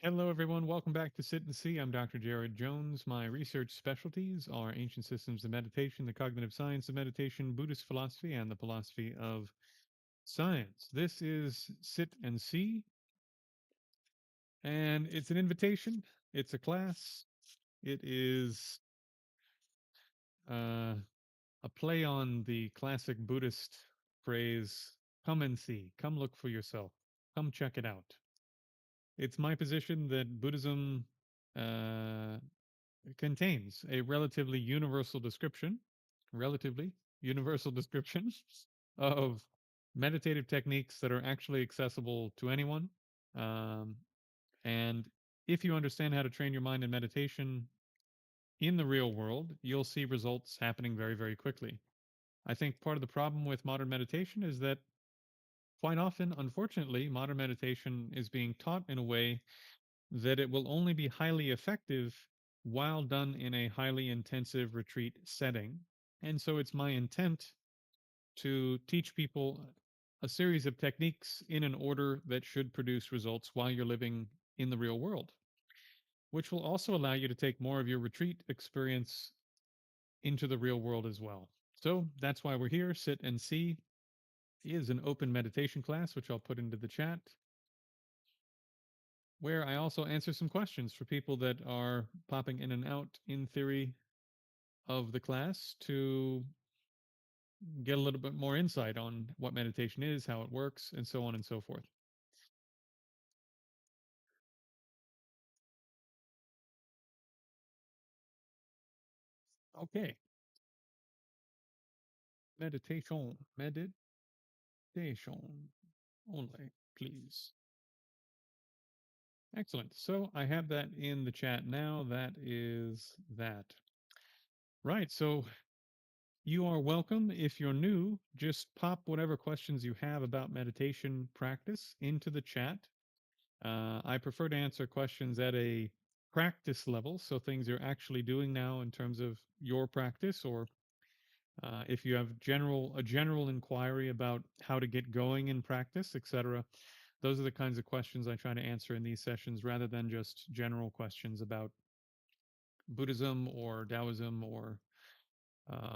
Hello, everyone. Welcome back to Sit and See. I'm Dr. Jared Jones. My research specialties are ancient systems of meditation, the cognitive science of meditation, Buddhist philosophy, and the philosophy of science. This is Sit and See, and it's an invitation, it's a class, it is uh, a play on the classic Buddhist phrase come and see, come look for yourself, come check it out. It's my position that Buddhism uh, contains a relatively universal description of meditative techniques that are actually accessible to anyone. Um, and if you understand how to train your mind in meditation in the real world, you'll see results happening very, very quickly. I think part of the problem with modern meditation is that quite often, unfortunately, modern meditation is being taught in a way that it will only be highly effective while done in a highly intensive retreat setting. And so it's my intent to teach people a series of techniques in an order that should produce results while you're living in the real world, which will also allow you to take more of your retreat experience into the real world as well. So that's why we're here. Sit and See is an open meditation class, which I'll put into the chat, where I also answer some questions for people that are popping in and out in theory of the class to get a little bit more insight on what meditation is, how it works, and so on and so forth. Okay, meditation only, please. Excellent. So I have that in the chat now. That is that. Right. So you are welcome. If you're new, just pop whatever questions you have about meditation practice into the chat. I prefer to answer questions at a practice level, so things you're actually doing now in terms of your practice, or if you have a general inquiry about how to get going in practice, etc. Those are the kinds of questions I try to answer in these sessions, rather than just general questions about Buddhism or Taoism or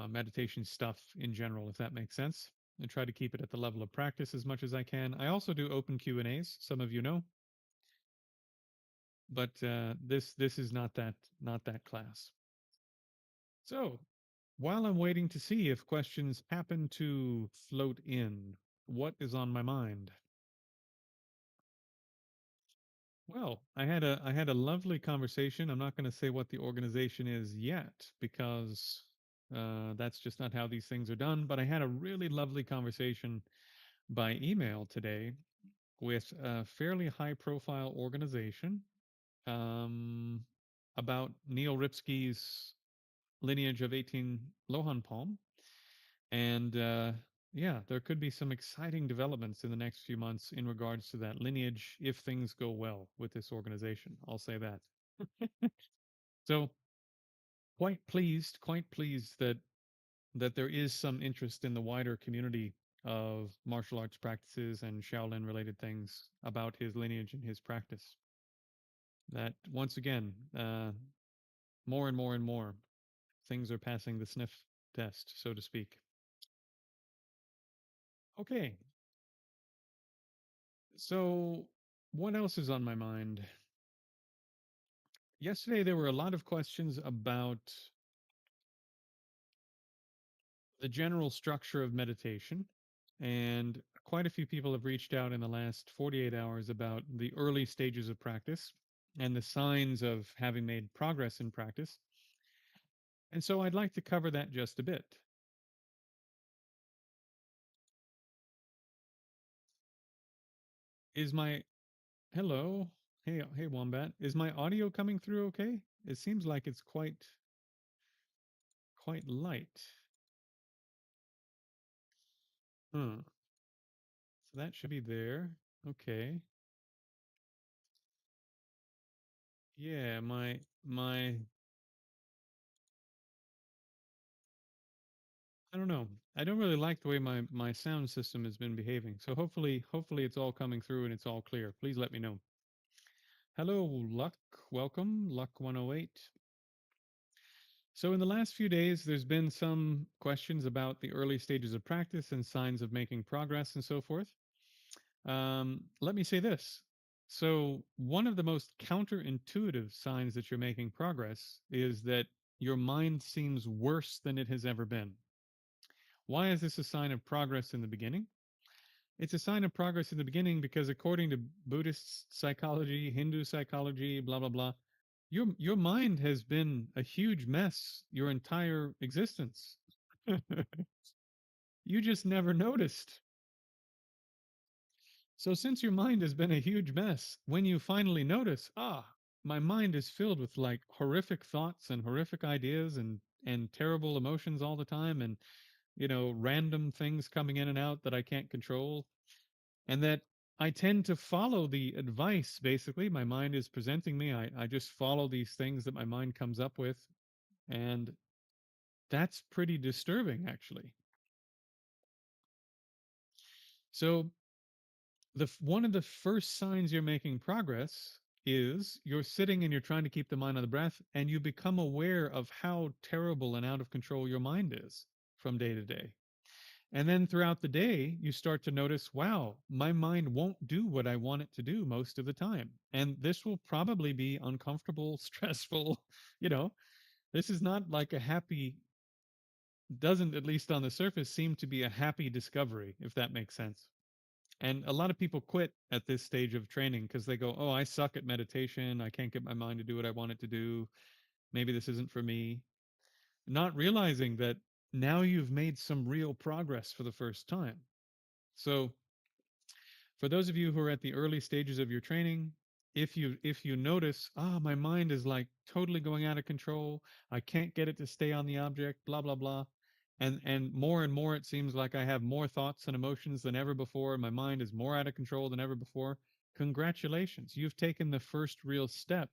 meditation stuff in general, if that makes sense. I try to keep it at the level of practice as much as I can. I also do open Q and A's. Some of you know, but this is not that class. So while I'm waiting to see if questions happen to float in, what is on my mind? Well, I had a lovely conversation. I'm not going to say what the organization is yet because that's just not how these things are done. But I had a really lovely conversation by email today with a fairly high-profile organization um, about Neil Ripsky's lineage of 18 Lohan Palm. And yeah, there could be some exciting developments in the next few months in regards to that lineage if things go well with this organization. I'll say that. So quite pleased that there is some interest in the wider community of martial arts practices and Shaolin related things about his lineage and his practice. That once again, more and more and more things are passing the sniff test, so to speak. Okay, so what else is on my mind? Yesterday, there were a lot of questions about the general structure of meditation, and quite a few people have reached out in the last 48 hours about the early stages of practice and the signs of having made progress in practice. And so I'd like to cover that just a bit. Is my hello? Hey, Wombat. Is my audio coming through okay? It seems like it's quite light. Huh. So that should be there. Okay. Yeah, my I don't know. I don't really like the way my sound system has been behaving. So hopefully it's all coming through and it's all clear. Please let me know. Hello, Luck. Welcome, Luck 108. So, in the last few days, there's been some questions about the early stages of practice and signs of making progress and so forth. Let me say this. So, one of the most counterintuitive signs that you're making progress is that your mind seems worse than it has ever been. Why is this a sign of progress in the beginning? It's a sign of progress in the beginning because, according to Buddhist psychology, Hindu psychology, blah, blah, blah, your mind has been a huge mess your entire existence. You just never noticed. So, since your mind has been a huge mess, when you finally notice, my mind is filled with like horrific thoughts and horrific ideas and terrible emotions all the time, and random things coming in and out that I can't control, and that I tend to follow the advice. Basically, my mind is presenting me. I just follow these things that my mind comes up with, and that's pretty disturbing, actually. So one of the first signs you're making progress is you're sitting and you're trying to keep the mind on the breath, and you become aware of how terrible and out of control your mind is from day to day. And then throughout the day, you start to notice, wow, my mind won't do what I want it to do most of the time. And this will probably be uncomfortable, stressful. You know, this is not like a happy, doesn't, at least on the surface, seem to be a happy discovery, if that makes sense. And a lot of people quit at this stage of training because they go, oh, I suck at meditation. I can't get my mind to do what I want it to do. Maybe this isn't for me. Not realizing that now you've made some real progress for the first time. So, for those of you who are at the early stages of your training, if you notice, my mind is like totally going out of control, I can't get it to stay on the object, blah blah blah, and more it seems like I have more thoughts and emotions than ever before, my mind is more out of control than ever before. Congratulations, you've taken the first real step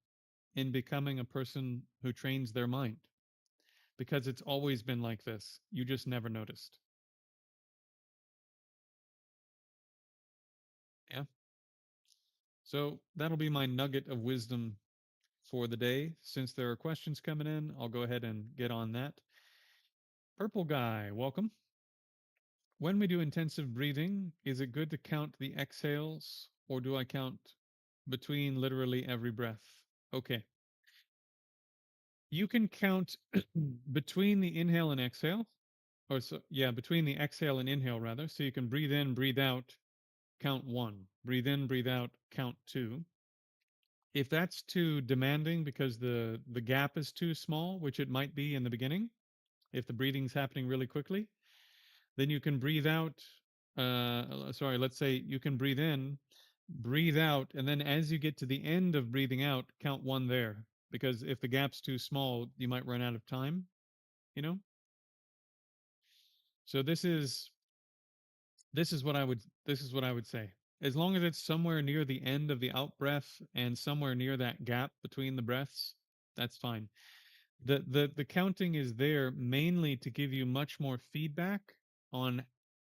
in becoming a person who trains their mind, because it's always been like this. You just never noticed. Yeah. So that'll be my nugget of wisdom for the day. Since there are questions coming in, I'll go ahead and get on that. Purple Guy, welcome. When we do intensive breathing, is it good to count the exhales, or do I count between literally every breath? Okay. You can count between the inhale and exhale, or so, yeah, between the exhale and inhale, rather. So you can breathe in, breathe out, count one. Breathe in, breathe out, count two. If that's too demanding because the gap is too small, which it might be in the beginning, if the breathing's happening really quickly, then you can breathe out. Sorry, let's say you can breathe in, breathe out, and then as you get to the end of breathing out, count one there. Because if the gap's too small, you might run out of time, you know? So this is what I would say. As long as it's somewhere near the end of the out breath and somewhere near that gap between the breaths, that's fine. The counting is there mainly to give you much more feedback on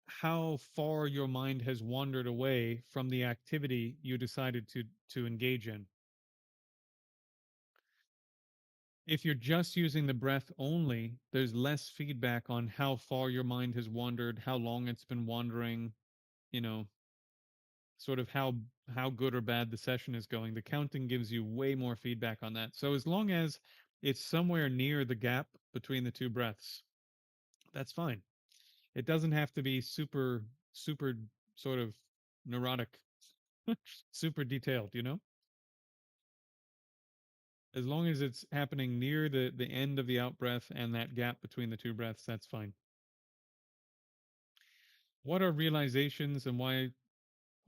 how far your mind has wandered away from the activity you decided to engage in. If you're just using the breath only, there's less feedback on how far your mind has wandered, how long it's been wandering, you know, sort of how good or bad the session is going. The counting gives you way more feedback on that. So as long as it's somewhere near the gap between the two breaths, that's fine. It doesn't have to be super sort of neurotic, super detailed, As long as it's happening near the end of the out breath and that gap between the two breaths, that's fine. What are realizations, and why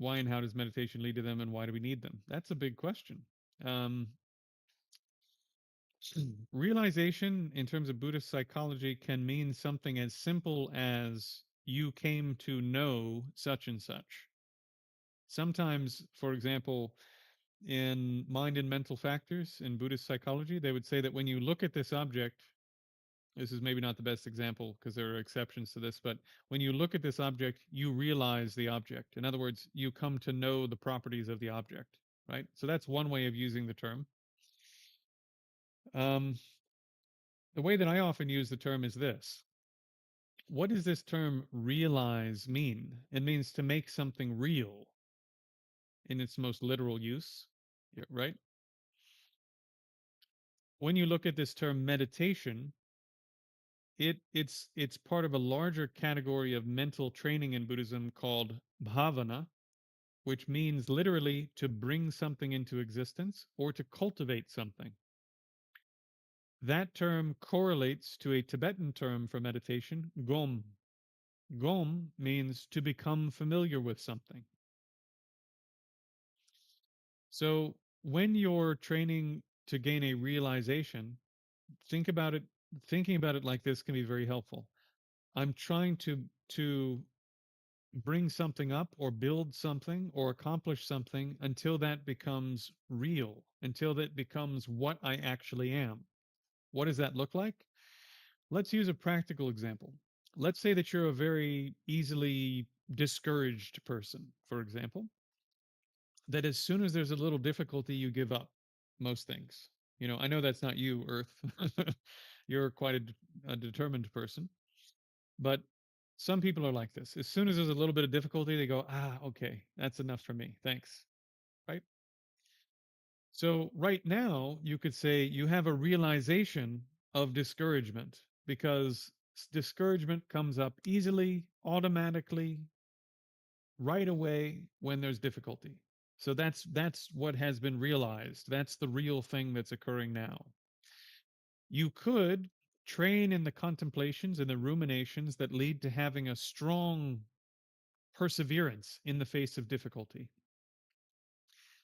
and how does meditation lead to them, and why do we need them? That's a big question. Um, Realization in terms of Buddhist psychology can mean something as simple as you came to know such and such. Sometimes, for example, in mind and mental factors in Buddhist psychology, they would say that when you look at this object, this is maybe not the best example because there are exceptions to this, but when you look at this object, you realize the object. In other words, you come to know the properties of the object. right? So that's one way of using the term. Um, the way that I often use the term is this. What does this term realize mean? It means to make something real in its most literal use, yeah, right? When you look at this term meditation, it's part of a larger category of mental training in Buddhism called bhavana, which means literally to bring something into existence or to cultivate something. That term correlates to a Tibetan term for meditation, gom. Gom means to become familiar with something. So when you're training to gain a realization, think about it thinking about it like this can be very helpful. I'm trying to bring something up or build something or accomplish something until that becomes real, until that becomes what I actually am. What does that look like? Let's use a practical example. Let's say that you're a very easily discouraged person, for example, that as soon as there's a little difficulty, you give up most things. I know that's not you, Earth. You're quite a determined person, but some people are like this. As soon as there's a little bit of difficulty, they go, okay, that's enough for me. Thanks. Right? So, right now, you could say you have a realization of discouragement because discouragement comes up easily, automatically, right away when there's difficulty. So that's what has been realized. That's the real thing that's occurring now. You could train in the contemplations and the ruminations that lead to having a strong perseverance in the face of difficulty.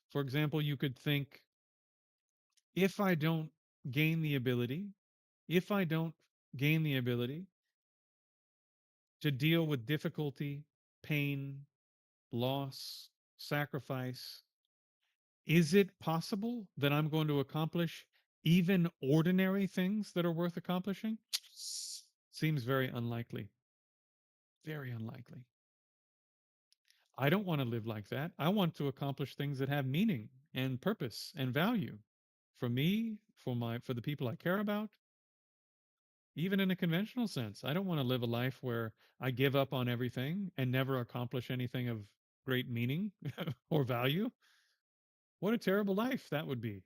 For example, you could think, if I don't gain the ability, if I don't gain the ability to deal with difficulty, pain, loss, sacrifice, is it possible that I'm going to accomplish even ordinary things that are worth accomplishing? Seems very unlikely. Very unlikely. I don't want to live like that. I want to accomplish things that have meaning and purpose and value for me, for the people I care about, even in a conventional sense. I don't want to live a life where I give up on everything and never accomplish anything of great meaning or value. What a terrible life that would be.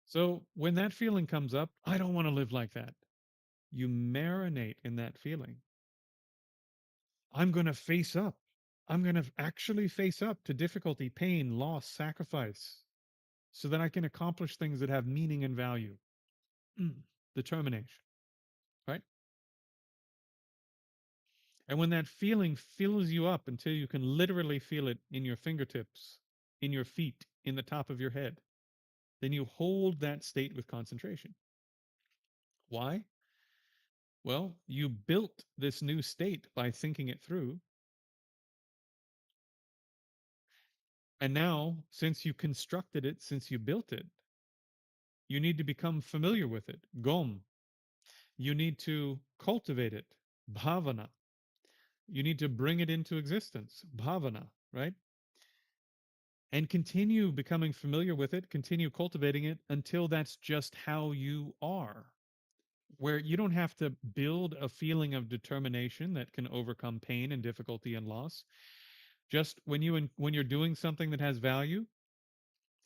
So when that feeling comes up, I don't want to live like that. You marinate in that feeling. I'm going to face up. I'm going to actually face up to difficulty, pain, loss, sacrifice, so that I can accomplish things that have meaning and value. Determination, right? And when that feeling fills you up until you can literally feel it in your fingertips, in your feet, in the top of your head, then you hold that state with concentration. Why? Well, you built this new state by thinking it through. And now, since you constructed it, since you built it, you need to become familiar with it. Gom. You need to cultivate it. Bhavana. You need to bring it into existence. Bhavana, right? And continue becoming familiar with it, continue cultivating it until that's just how you are. Where you don't have to build a feeling of determination that can overcome pain and difficulty and loss. Just when you're doing something that has value,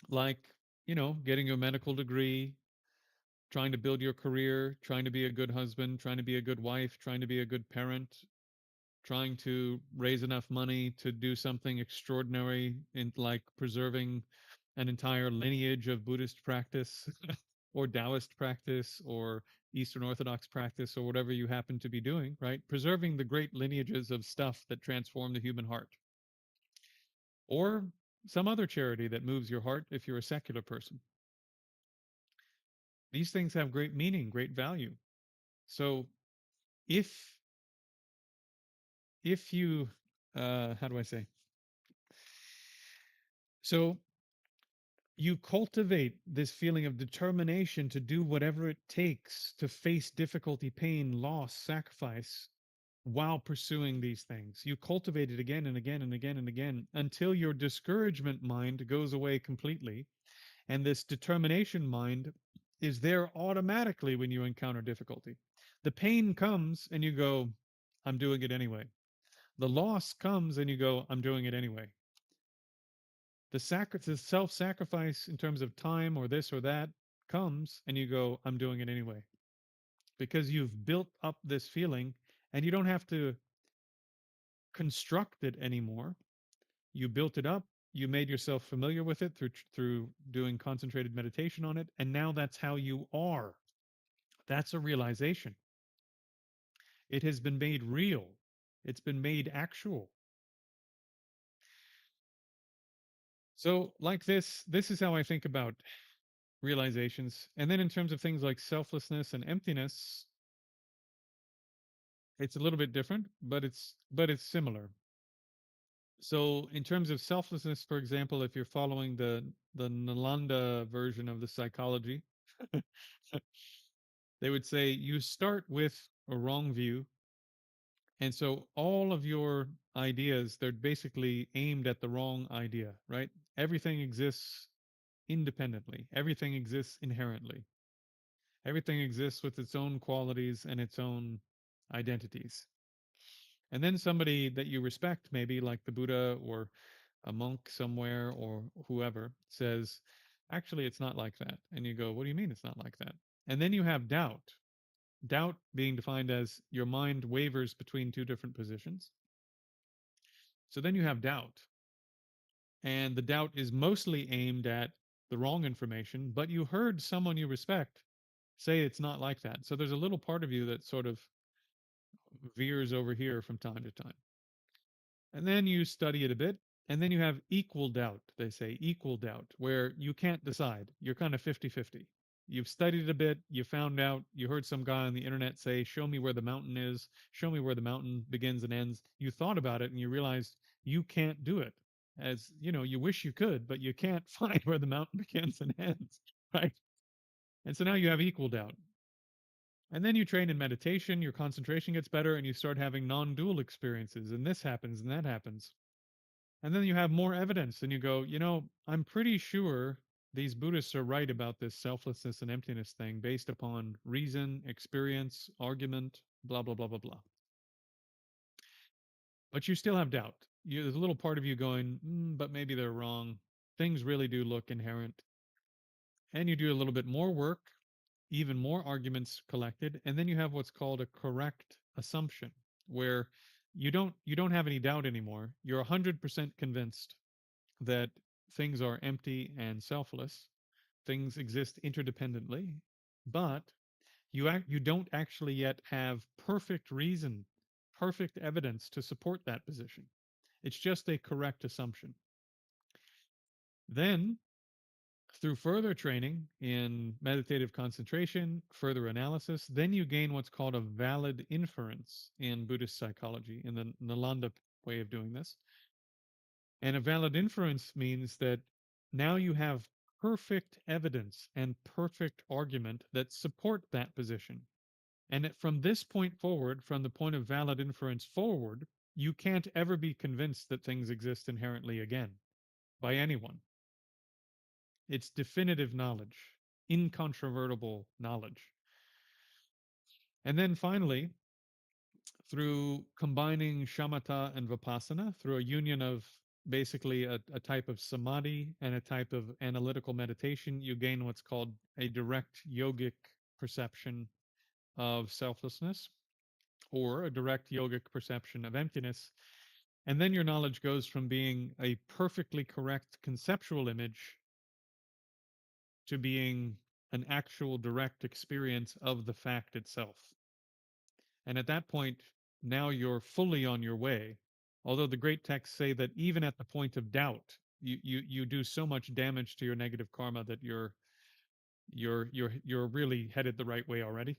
like, getting your medical degree, trying to build your career, trying to be a good husband, trying to be a good wife, trying to be a good parent, trying to raise enough money to do something extraordinary in like preserving an entire lineage of Buddhist practice or Taoist practice or Eastern Orthodox practice or whatever you happen to be doing, right? Preserving the great lineages of stuff that transform the human heart. Or some other charity that moves your heart if you're a secular person. These things have great meaning, great value. So if you how do I say? So you cultivate this feeling of determination to do whatever it takes to face difficulty, pain, loss, sacrifice, while pursuing these things. You cultivate it again and again and again and again until your discouragement mind goes away completely. And this determination mind is there automatically when you encounter difficulty. The pain comes and you go, I'm doing it anyway. The loss comes and you go, I'm doing it anyway. The self-sacrifice in terms of time or this or that comes and you go, I'm doing it anyway. Because you've built up this feeling and you don't have to construct it anymore. You built it up, you made yourself familiar with it through doing concentrated meditation on it, and now that's how you are. That's a realization. It has been made real. It's been made actual. So, like this is how I think about realizations. And then in terms of things like selflessness and emptiness, it's a little bit different, but it's similar. So in terms of selflessness, for example, if you're following the Nalanda version of the psychology, they would say you start with a wrong view. And so all of your ideas, they're basically aimed at the wrong idea, right? Everything exists independently. Everything exists inherently. Everything exists with its own qualities and its own identities. And then somebody that you respect, maybe like the Buddha or a monk somewhere or whoever, says, actually, it's not like that. And you go, what do you mean it's not like that? And then you have doubt. Doubt being defined as your mind wavers between two different positions. So then you have doubt. And the doubt is mostly aimed at the wrong information, but you heard someone you respect say it's not like that. So there's a little part of you that sort of veers over here from time to time. And then you study it a bit. And then you have equal doubt, they say, equal doubt, where you can't decide. You're kind of 50-50. You've studied it a bit. You found out, you heard some guy on the internet say, show me where the mountain is. Show me where the mountain begins and ends. You thought about it and you realized you can't do it. As you know, you wish you could, but you can't find where the mountain begins and ends. Right. And so now you have equal doubt. And then you train in meditation, your concentration gets better, and you start having non dual experiences. And this happens and that happens. And then you have more evidence and you go, I'm pretty sure these Buddhists are right about this selflessness and emptiness thing based upon reason, experience, argument, blah, blah, blah, blah, blah. But you still have doubt. There's a little part of you going, but maybe they're wrong. Things really do look inherent. And you do a little bit more work, even more arguments collected, and then you have what's called a correct assumption, where you don't have any doubt anymore. You're 100% convinced that things are empty and selfless. Things exist interdependently, but you don't actually yet have perfect reason, perfect evidence to support that position. It's just a correct assumption. Then, through further training in meditative concentration, further analysis, then you gain what's called a valid inference in Buddhist psychology, in the Nalanda way of doing this. And a valid inference means that now you have perfect evidence and perfect argument that support that position. And from this point forward, from the point of valid inference forward, you can't ever be convinced that things exist inherently again by anyone. It's definitive knowledge, incontrovertible knowledge. And then finally, through combining shamatha and vipassana, through a union of basically a type of samadhi and a type of analytical meditation, you gain what's called a direct yogic perception of selflessness or a direct yogic perception of emptiness. And then your knowledge goes from being a perfectly correct conceptual image to being an actual direct experience of the fact itself. And at that point, now you're fully on your way. Although the great texts say that even at the point of doubt, you do so much damage to your negative karma that you're really headed the right way already.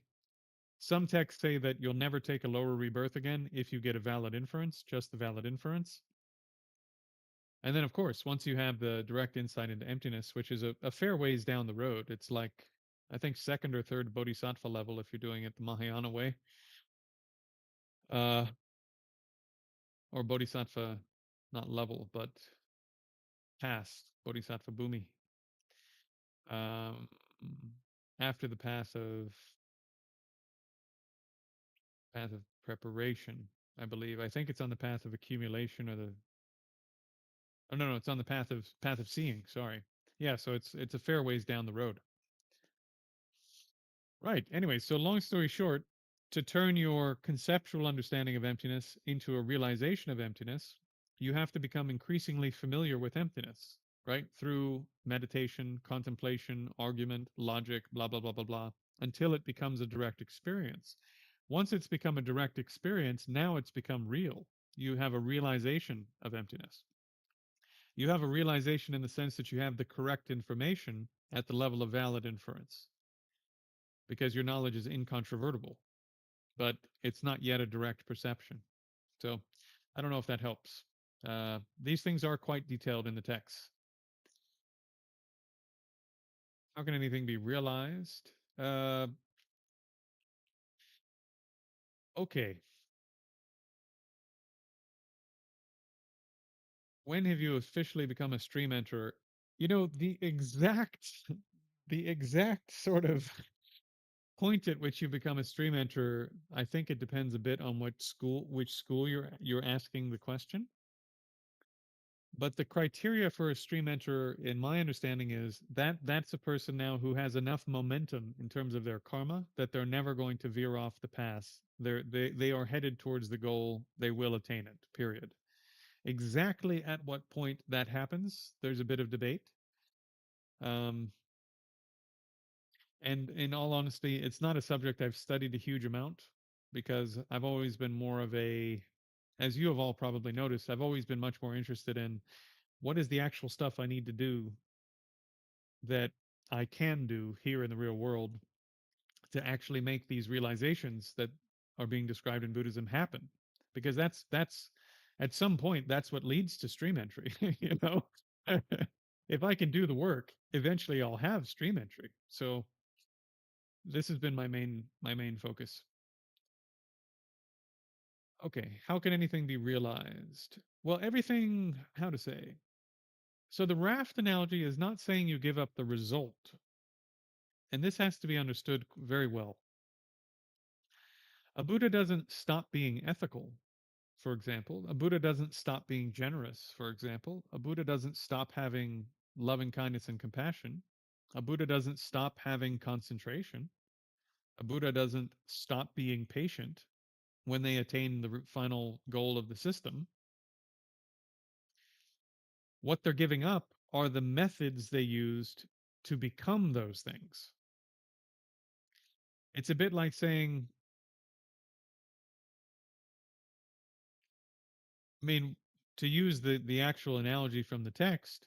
Some texts say that you'll never take a lower rebirth again if you get a valid inference, just the valid inference. And then, of course, once you have the direct insight into emptiness, which is a fair ways down the road, it's like, I think, second or third bodhisattva level if you're doing it the Mahayana way. uh, or bodhisattva, not level, but past bodhisattva bhumi. Um, after the path of preparation, I believe. I think it's on the path of accumulation or the. Oh no, no, it's on the path of seeing. Sorry. Yeah, so it's a fair ways down the road. Right. Anyway, so long story short, to turn your conceptual understanding of emptiness into a realization of emptiness, you have to become increasingly familiar with emptiness, right? Through meditation, contemplation, argument, logic, blah, blah, blah, blah, blah, until it becomes a direct experience. Once it's become a direct experience, now it's become real. You have a realization of emptiness. You have a realization in the sense that you have the correct information at the level of valid inference because your knowledge is incontrovertible, but it's not yet a direct perception. So I don't know if that helps. These things are quite detailed in the text. How can anything be realized? Okay. When have you officially become a stream enterer? You know, the exact sort of point at which you become a stream enterer, I think it depends a bit on which school you're asking the question. But the criteria for a stream enterer, in my understanding, is that that's a person now who has enough momentum in terms of their karma that they're never going to veer off the path. They are headed towards the goal. They will attain it. Period. Exactly at what point that happens, there's a bit of debate. Um, and in all honesty, it's not a subject I've studied a huge amount because I've always been more of a, as you have all probably noticed, I've always been much more interested in what is the actual stuff I need to do that I can do here in the real world to actually make these realizations that are being described in Buddhism happen. Because that's at some point that's what leads to stream entry, you know. If I can do the work, eventually I'll have stream entry. So this has been my main focus. Okay, how can anything be realized? Well, everything, how to say. So the raft analogy is not saying you give up the result, and this has to be understood very well. A Buddha doesn't stop being ethical, for example. A Buddha doesn't stop being generous, for example. A Buddha doesn't stop having loving kindness and compassion. A Buddha doesn't stop having concentration. A Buddha doesn't stop being patient when they attain the final goal of the system. What they're giving up are the methods they used to become those things. It's a bit like saying, I mean, to use the actual analogy from the text,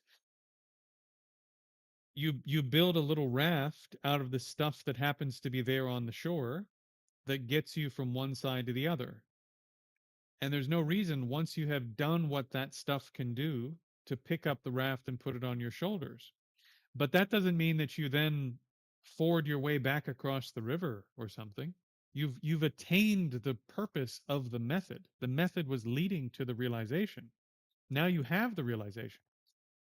you build a little raft out of the stuff that happens to be there on the shore that gets you from one side to the other. And there's no reason once you have done what that stuff can do to pick up the raft and put it on your shoulders. But that doesn't mean that you then ford your way back across the river or something. You've attained the purpose of the method. The method was leading to the realization. Now you have the realization.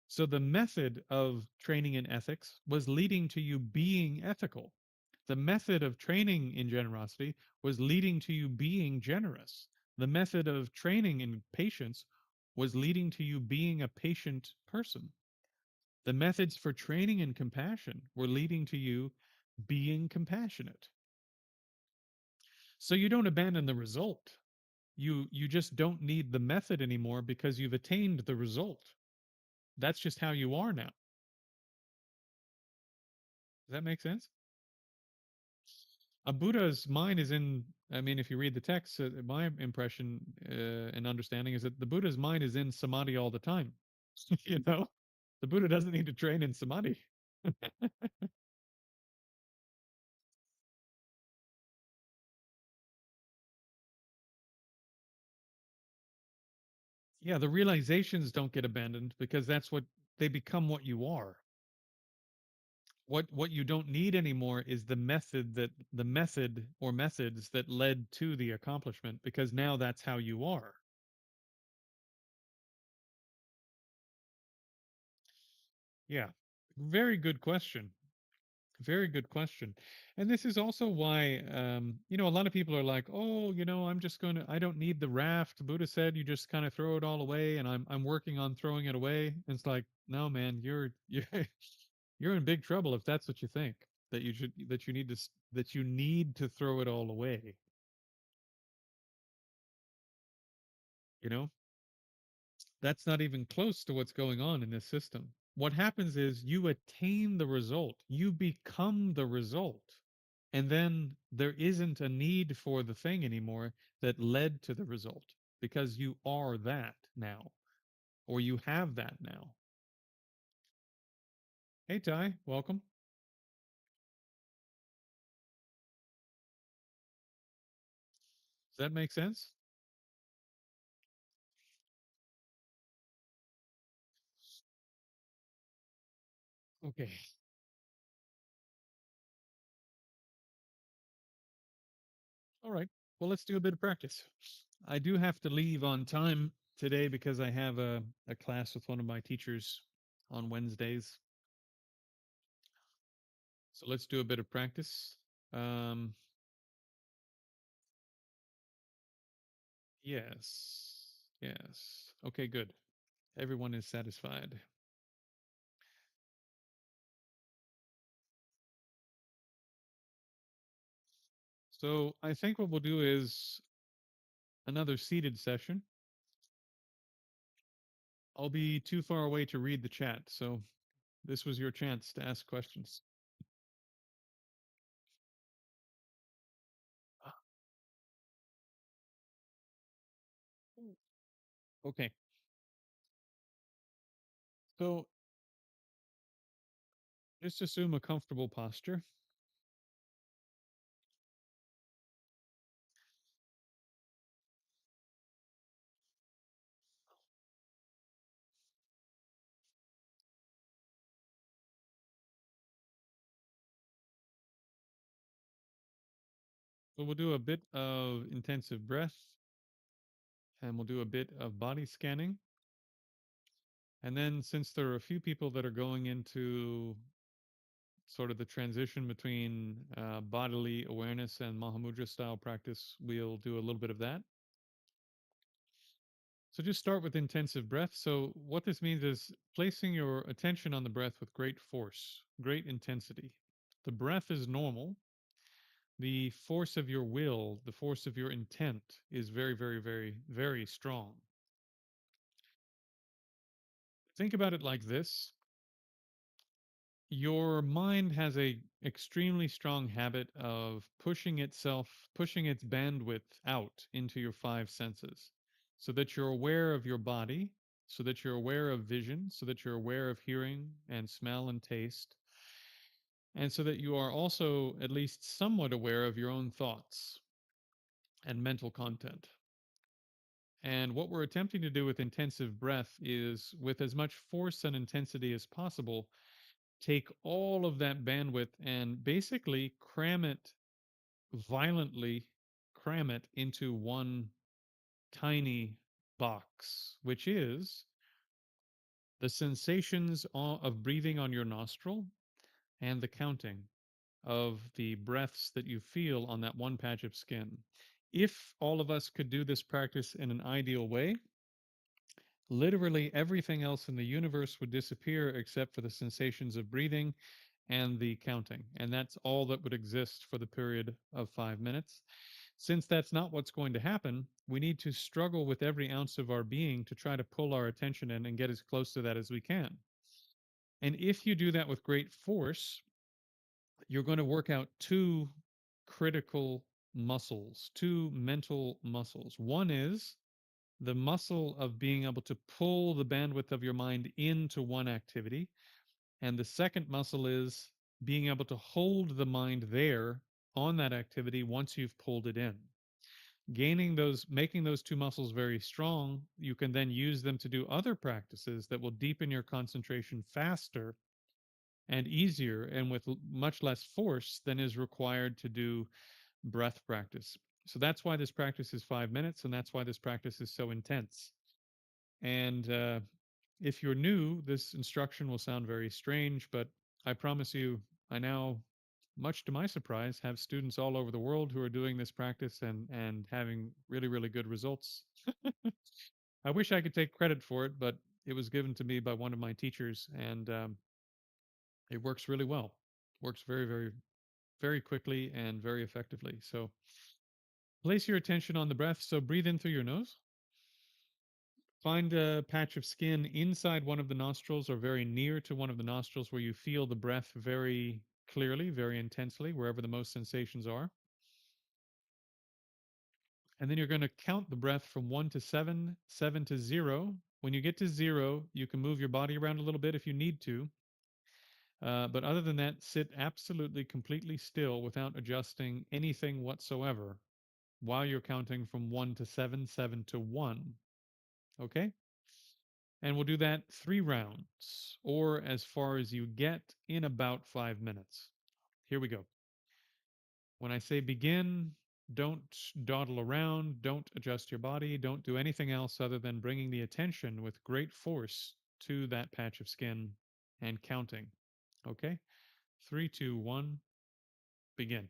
So the method of training in ethics was leading to you being ethical. The method of training in generosity was leading to you being generous. The method of training in patience was leading to you being a patient person. The methods for training in compassion were leading to you being compassionate. So you don't abandon the result. You just don't need the method anymore because you've attained the result. That's just how you are now. Does that make sense? A Buddha's mind is in, I mean, if you read the text, my impression and understanding is that the Buddha's mind is in samadhi all the time. You know, the Buddha doesn't need to train in samadhi. Yeah, the realizations don't get abandoned because that's what they become what you are. What you don't need anymore is the method or methods that led to the accomplishment, because now that's how you are. Yeah. Very good question. Very good question. And this is also why, a lot of people are like, oh, I don't need the raft. Buddha said you just kind of throw it all away, and I'm working on throwing it away. And it's like, no, man, you're you're in big trouble if that's what you think, that you need to throw it all away. You know, that's not even close to what's going on in this system. What happens is you attain the result, you become the result. And then there isn't a need for the thing anymore that led to the result, because you are that now, or you have that now. Hey, Ty, welcome. Does that make sense? Okay. All right. Well, let's do a bit of practice. I do have to leave on time today because I have a class with one of my teachers on Wednesdays. So let's do a bit of practice. Um, yes. Yes. Okay, good. Everyone is satisfied. So I think what we'll do is another seated session. I'll be too far away to read the chat, so this was your chance to ask questions. Okay, so just assume a comfortable posture. So we'll do a bit of intensive breath, and we'll do a bit of body scanning. And then, since there are a few people that are going into sort of the transition between bodily awareness and Mahamudra style practice, we'll do a little bit of that. So just start with intensive breath. So what this means is placing your attention on the breath with great force, great intensity. The breath is normal. The force of your will, the force of your intent is very, very, very, very strong. Think about it like this. Your mind has a extremely strong habit of pushing its bandwidth out into your five senses, so that you're aware of your body, so that you're aware of vision, so that you're aware of hearing and smell and taste, and so that you are also at least somewhat aware of your own thoughts and mental content. And what we're attempting to do with intensive breath is, with as much force and intensity as possible, take all of that bandwidth and basically violently cram it into one tiny box, which is the sensations of breathing on your nostril and the counting of the breaths that you feel on that one patch of skin. If all of us could do this practice in an ideal way, literally everything else in the universe would disappear except for the sensations of breathing and the counting. And that's all that would exist for the period of 5 minutes. Since that's not what's going to happen, we need to struggle with every ounce of our being to try to pull our attention in and get as close to that as we can. And if you do that with great force, you're going to work out two critical muscles, two mental muscles. One is the muscle of being able to pull the bandwidth of your mind into one activity. And the second muscle is being able to hold the mind there on that activity once you've pulled it in. Making those two muscles very strong, you can then use them to do other practices that will deepen your concentration faster and easier and with much less force than is required to do breath practice. So that's why this practice is 5 minutes, and that's why this practice is so intense. And if you're new, this instruction will sound very strange, but I promise you, I now, much to my surprise, have students all over the world who are doing this practice and having really, really good results. I wish I could take credit for it, but it was given to me by one of my teachers, and it works really well. Works very, very, very quickly and very effectively. So place your attention on the breath. So breathe in through your nose. Find a patch of skin inside one of the nostrils or very near to one of the nostrils where you feel the breath very clearly, very intensely, wherever the most sensations are. And then you're going to count the breath from 1 to 7, 7 to 0. When you get to 0, you can move your body around a little bit if you need to. But other than that, sit absolutely completely still without adjusting anything whatsoever while you're counting from 1 to 7, 7 to 1. Okay? And we'll do that 3 rounds or as far as you get in about 5 minutes. Here we go. When I say begin, don't dawdle around, don't adjust your body, don't do anything else other than bringing the attention with great force to that patch of skin and counting. Okay? 3, 2, 1, begin.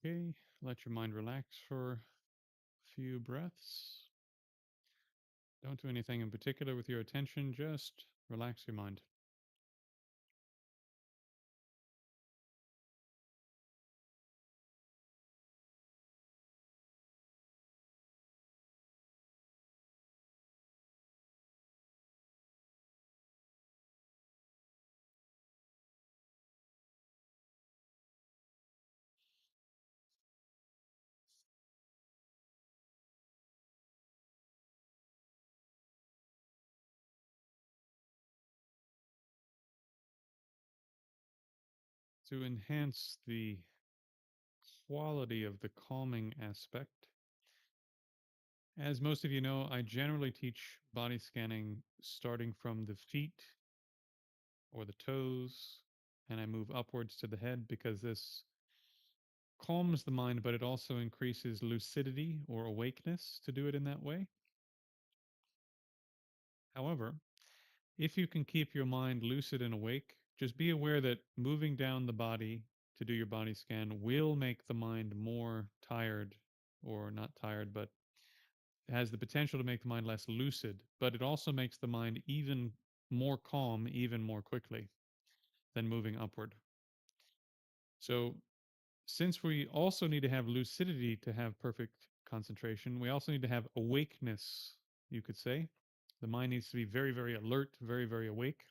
Okay, let your mind relax for a few breaths. Don't do anything in particular with your attention, just relax your mind. To enhance the quality of the calming aspect, as most of you know, I generally teach body scanning starting from the feet or the toes, and I move upwards to the head because this calms the mind, but it also increases lucidity or awakeness to do it in that way. However, if you can keep your mind lucid and awake, just be aware that moving down the body to do your body scan will make the mind more tired, or not tired, but has the potential to make the mind less lucid, but it also makes the mind even more calm, even more quickly than moving upward. So, since we also need to have lucidity to have perfect concentration, we also need to have awakeness, you could say. The mind needs to be very, very alert, very, very awake.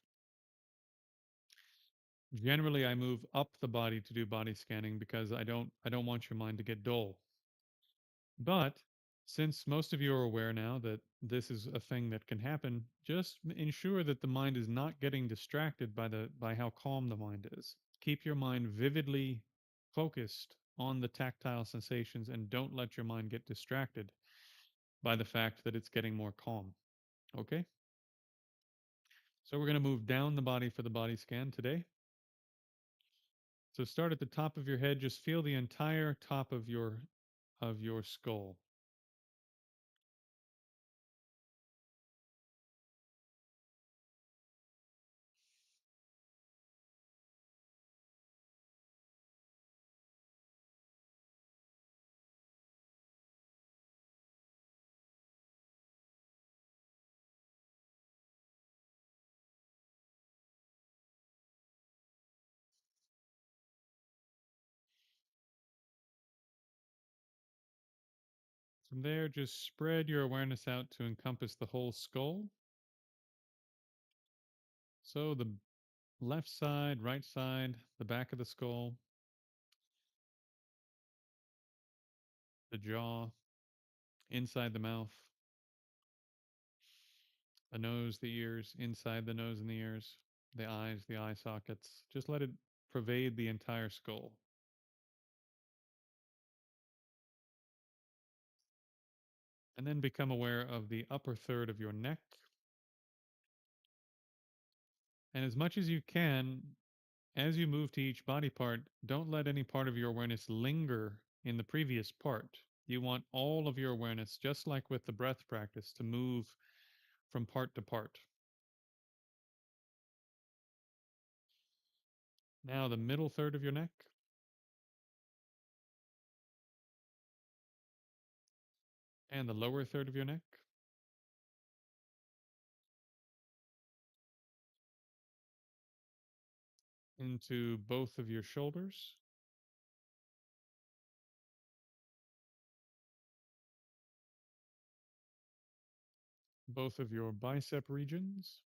Generally, I move up the body to do body scanning because I don't want your mind to get dull. But since most of you are aware now that this is a thing that can happen, just ensure that the mind is not getting distracted by how calm the mind is. Keep your mind vividly focused on the tactile sensations and don't let your mind get distracted by the fact that it's getting more calm. Okay? So we're going to move down the body for the body scan today. So start at the top of your head, just feel the entire top of your skull. From there, just spread your awareness out to encompass the whole skull. So the left side, right side, the back of the skull, the jaw, inside the mouth, the nose, the ears, inside the nose and the ears, the eyes, the eye sockets. Just let it pervade the entire skull. And then become aware of the upper third of your neck. And as much as you can, as you move to each body part, don't let any part of your awareness linger in the previous part. You want all of your awareness, just like with the breath practice, to move from part to part. Now, the middle third of your neck and the lower third of your neck, into both of your shoulders, both of your bicep regions,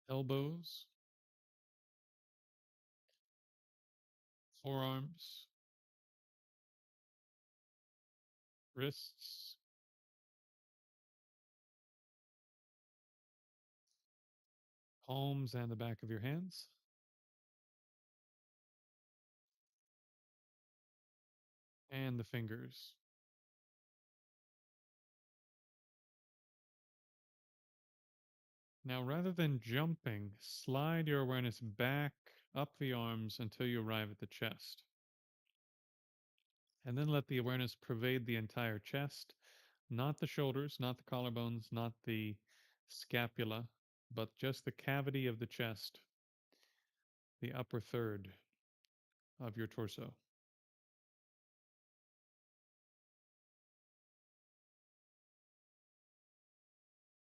elbows, forearms, wrists, palms, and the back of your hands, and the fingers. Now, rather than jumping, slide your awareness back up the arms until you arrive at the chest. And then let the awareness pervade the entire chest, not the shoulders, not the collarbones, not the scapula, but just the cavity of the chest, the upper third of your torso.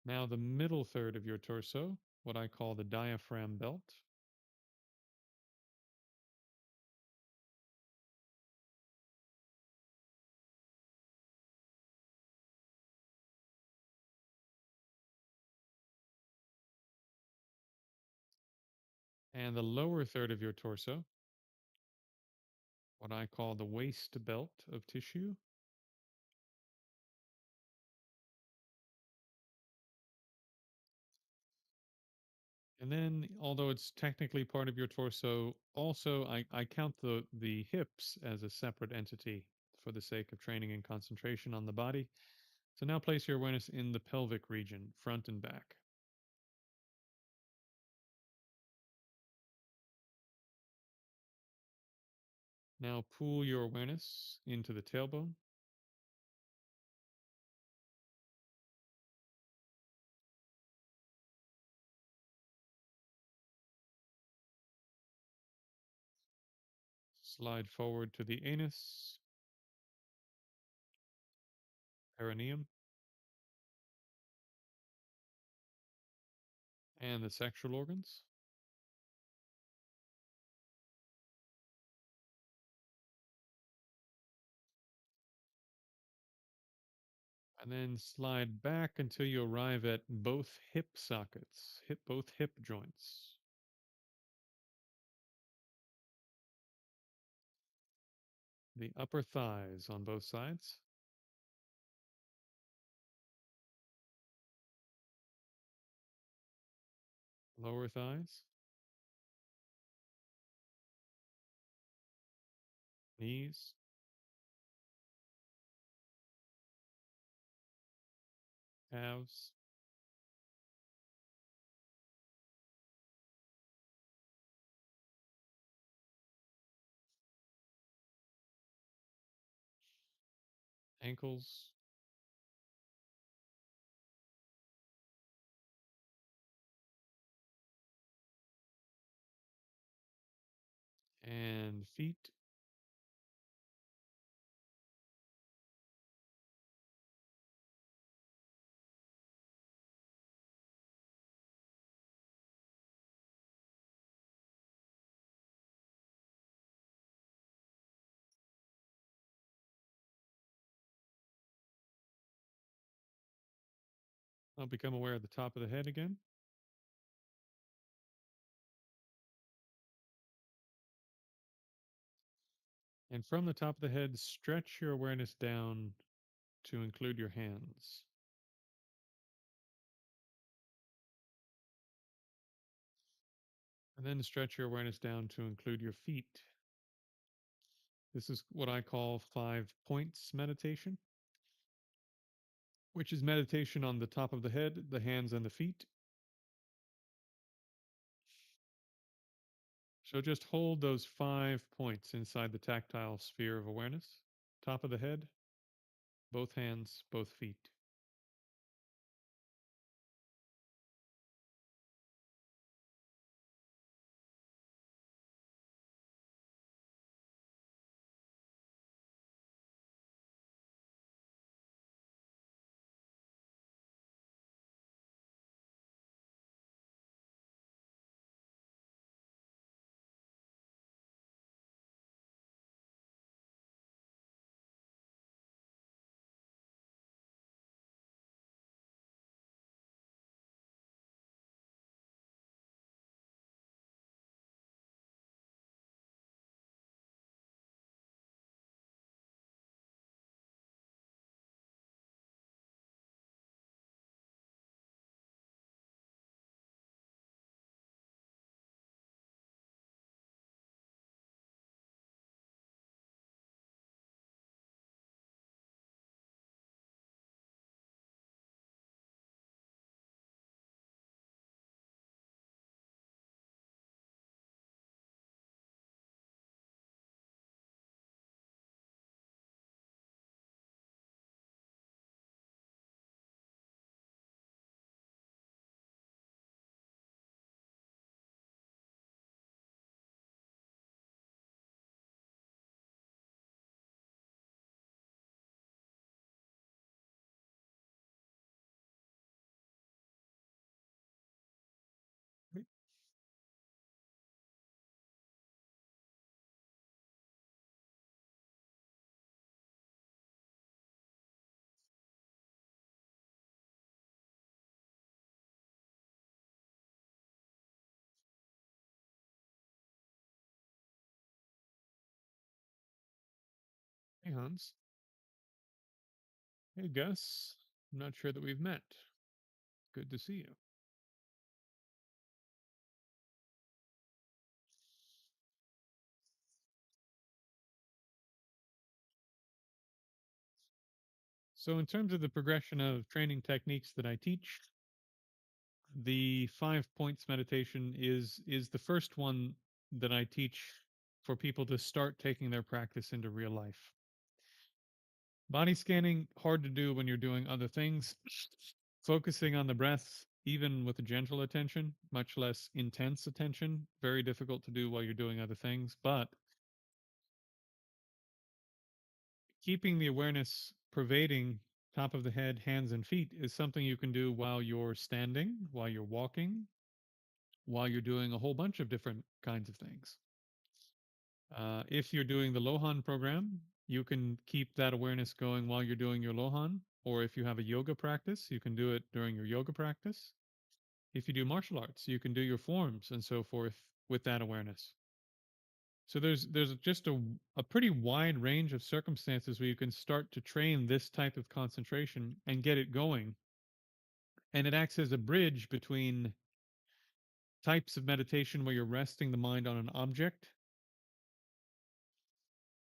Now, the middle third of your torso, what I call the diaphragm belt, and the lower third of your torso, what I call the waist belt of tissue, And then, although it's technically part of your torso, also I count the hips as a separate entity for the sake of training and concentration on the body. So now place your awareness in the pelvic region, front and back. Now pull your awareness into the tailbone, slide forward to the anus, perineum, and the sexual organs. And then slide back until you arrive at both hip sockets, both hip joints, the upper thighs on both sides, lower thighs, knees, calves, ankles, and feet. Now become aware of the top of the head again. And from the top of the head, stretch your awareness down to include your hands. And then stretch your awareness down to include your feet. This is what I call 5 points meditation, which is meditation on the top of the head, the hands, and the feet. So just hold those 5 points inside the tactile sphere of awareness. Top of the head, both hands, both feet. Hey, Hans. Hey, Gus. I'm not sure that we've met. Good to see you. So, in terms of the progression of training techniques that I teach, the 5 points meditation is the first one that I teach for people to start taking their practice into real life. Body scanning, hard to do when you're doing other things. Focusing on the breath, even with a gentle attention, much less intense attention, very difficult to do while you're doing other things. But keeping the awareness pervading top of the head, hands, and feet is something you can do while you're standing, while you're walking, while you're doing a whole bunch of different kinds of things. If you're doing the Lohan program, you can keep that awareness going while you're doing your Lohan. Or if you have a yoga practice, you can do it during your yoga practice. If you do martial arts, you can do your forms and so forth with that awareness. So there's just a pretty wide range of circumstances where you can start to train this type of concentration and get it going. And it acts as a bridge between types of meditation where you're resting the mind on an object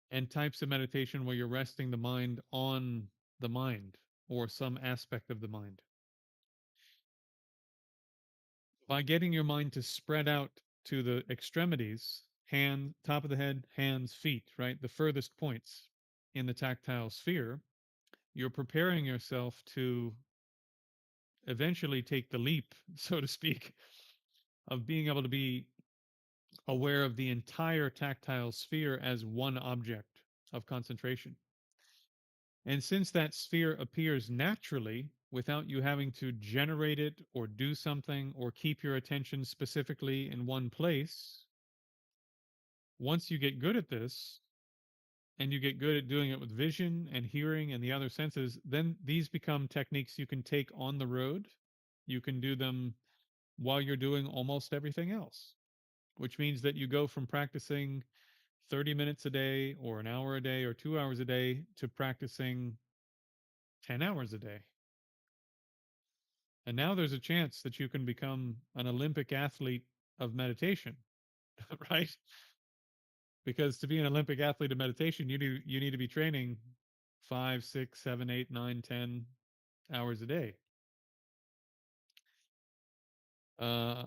and types of meditation where you're resting the mind on the mind or some aspect of the mind. By getting your mind to spread out to the extremities, hand, top of the head, hands, feet, right? The furthest points in the tactile sphere, you're preparing yourself to eventually take the leap, so to speak, of being able to be aware of the entire tactile sphere as one object of concentration. And since that sphere appears naturally without you having to generate it or do something or keep your attention specifically in one place, once you get good at this and you get good at doing it with vision and hearing and the other senses, then these become techniques you can take on the road. You can do them while you're doing almost everything else, which means that you go from practicing 30 minutes a day or an hour a day or 2 hours a day to practicing 10 hours a day. And now there's a chance that you can become an Olympic athlete of meditation, right? Because to be an Olympic athlete of meditation, you need to be training 5, 6, 7, 8, 9, 10 hours a day. Uh,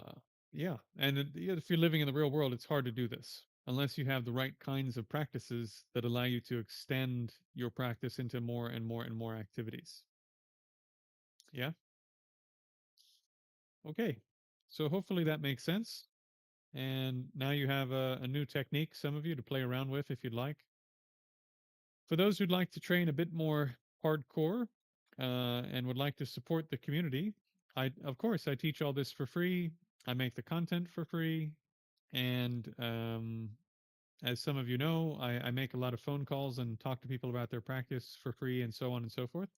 yeah, and if you're living in the real world, it's hard to do this unless you have the right kinds of practices that allow you to extend your practice into more and more and more activities. Yeah. Okay. So hopefully that makes sense. And now you have a new technique, some of you, to play around with if you'd like. For those who'd like to train a bit more hardcore and would like to support the community, of course, I teach all this for free. I make the content for free. And as some of you know, I make a lot of phone calls and talk to people about their practice for free and so on and so forth.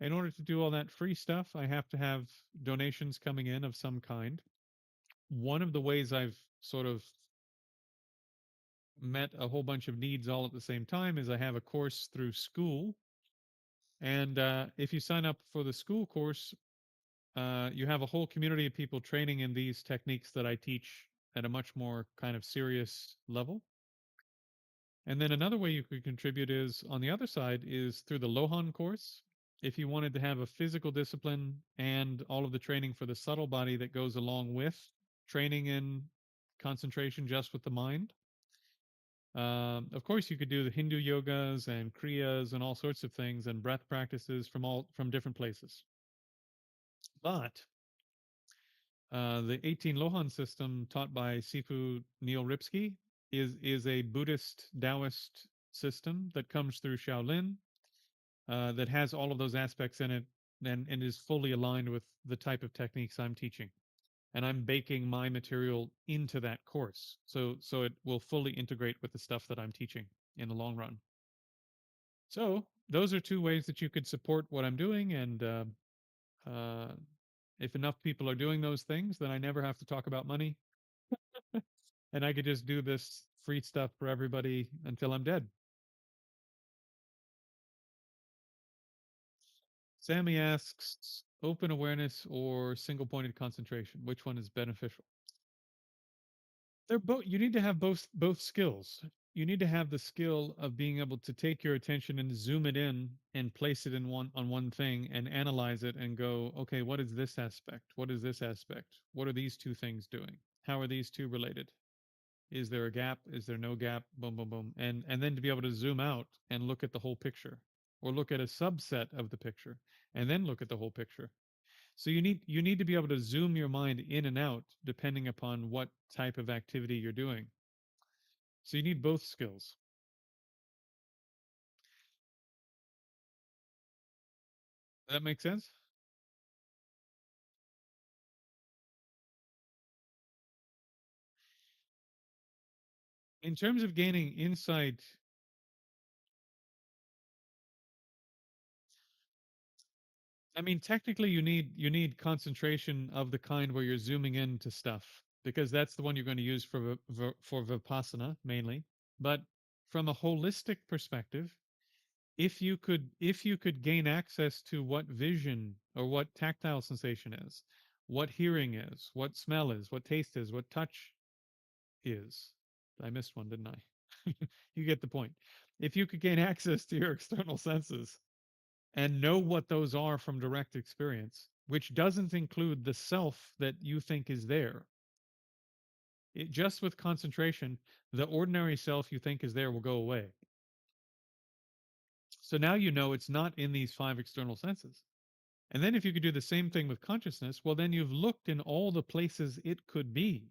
In order to do all that free stuff, I have to have donations coming in of some kind. One of the ways I've sort of met a whole bunch of needs all at the same time is I have a course through school. And if you sign up for the school course, you have a whole community of people training in these techniques that I teach at a much more kind of serious level. And then another way you could contribute is on the other side is through the Lohan course. If you wanted to have a physical discipline and all of the training for the subtle body that goes along with training in concentration just with the mind. Of course, you could do the Hindu yogas and kriyas and all sorts of things and breath practices from different places. But the 18 Lohan system taught by Sifu Neil Ripsky is a Buddhist Taoist system that comes through Shaolin that has all of those aspects in it and is fully aligned with the type of techniques I'm teaching. And I'm baking my material into that course, so it will fully integrate with the stuff that I'm teaching in the long run. So those are two ways that you could support what I'm doing, and uh, if enough people are doing those things, then I never have to talk about money, and I could just do this free stuff for everybody until I'm dead. Sammy asks, open awareness or single pointed concentration, which one is beneficial? They're both. You need to have both skills. you need to have the skill of being able to take your attention and zoom it in and place it in one on one thing and analyze it and go, okay, what is this aspect? What is this aspect? What are these two things doing? How are these two related? Is there a gap? Is there no gap? Boom, boom, boom. And then to be able to zoom out and look at the whole picture or look at a subset of the picture and then look at the whole picture. So you need to be able to zoom your mind in and out depending upon what type of activity you're doing. So you need both skills. Does that make sense? In terms of gaining insight, I mean technically you need concentration of the kind where you're zooming into stuff because that's the one you're going to use for vipassana mainly. But from a holistic perspective, if you could gain access to what vision or what tactile sensation is, what hearing is, what smell is, what taste is, what touch is. I missed one, didn't I? You get the point. If you could gain access to your external senses and know what those are from direct experience, which doesn't include the self that you think is there, just with concentration, the ordinary self you think is there will go away. So now you know it's not in these five external senses. And then if you could do the same thing with consciousness, well, then you've looked in all the places it could be.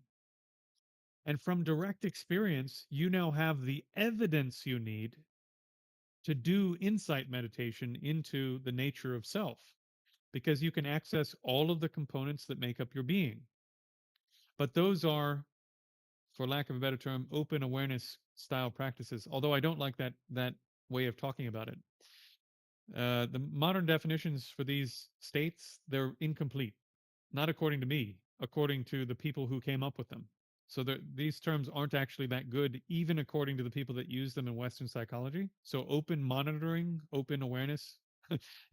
And from direct experience, you now have the evidence you need to do insight meditation into the nature of self because you can access all of the components that make up your being. But those are, for lack of a better term, open awareness style practices. Although I don't like that way of talking about it. The modern definitions for these states, they're incomplete, not according to me, according to the people who came up with them. So these terms aren't actually that good, even according to the people that use them in Western psychology. So open monitoring, open awareness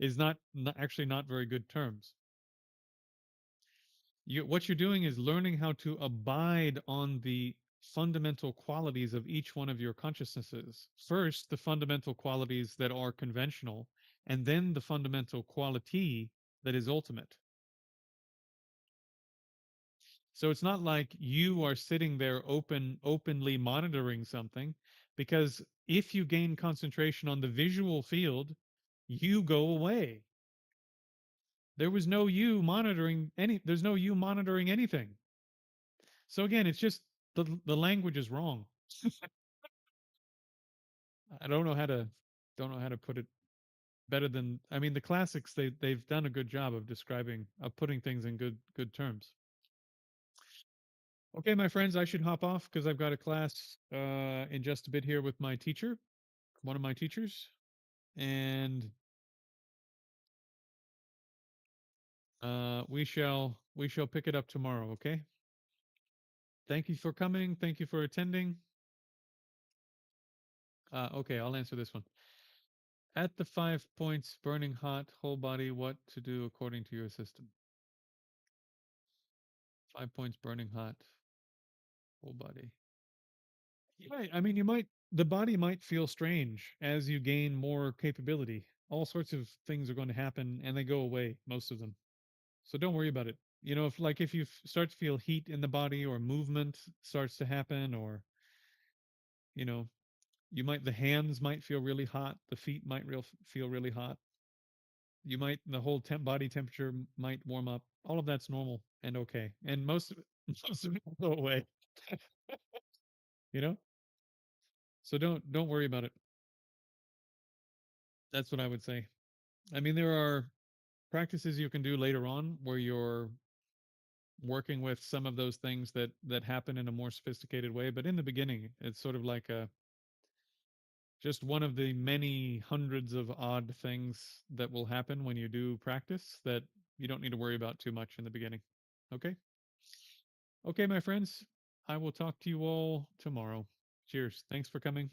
is not actually not very good terms. What you're doing is learning how to abide on the fundamental qualities of each one of your consciousnesses. First, the fundamental qualities that are conventional, and then the fundamental quality that is ultimate. So it's not like you are sitting there openly monitoring something, because if you gain concentration on the visual field, you go away. There's no you monitoring anything. So again, it's just the language is wrong. I don't know how to put it better than, I mean, the classics, they've done a good job of describing, of putting things in good terms. Okay, my friends, I should hop off because I've got a class in just a bit here with my teacher, one of my teachers, and we shall pick it up tomorrow. Okay. Thank you for coming. Thank you for attending. Okay, I'll answer this one. At the 5 points, burning hot, whole body, what to do according to your system? 5 points, burning hot, whole body. Right. I mean, the body might feel strange as you gain more capability. All sorts of things are going to happen and they go away, most of them. So don't worry about it. If you start to feel heat in the body or movement starts to happen, or, you know, the hands might feel really hot, the feet might feel really hot. The whole body temperature might warm up. All of that's normal and okay. And most of it, most of it will go away, you know? So don't worry about it. That's what I would say. I mean, there are practices you can do later on where you're working with some of those things that happen in a more sophisticated way, but in the beginning, it's sort of like a just one of the many hundreds of odd things that will happen when you do practice that you don't need to worry about too much in the beginning. Okay? Okay, my friends. I will talk to you all tomorrow. Cheers. Thanks for coming.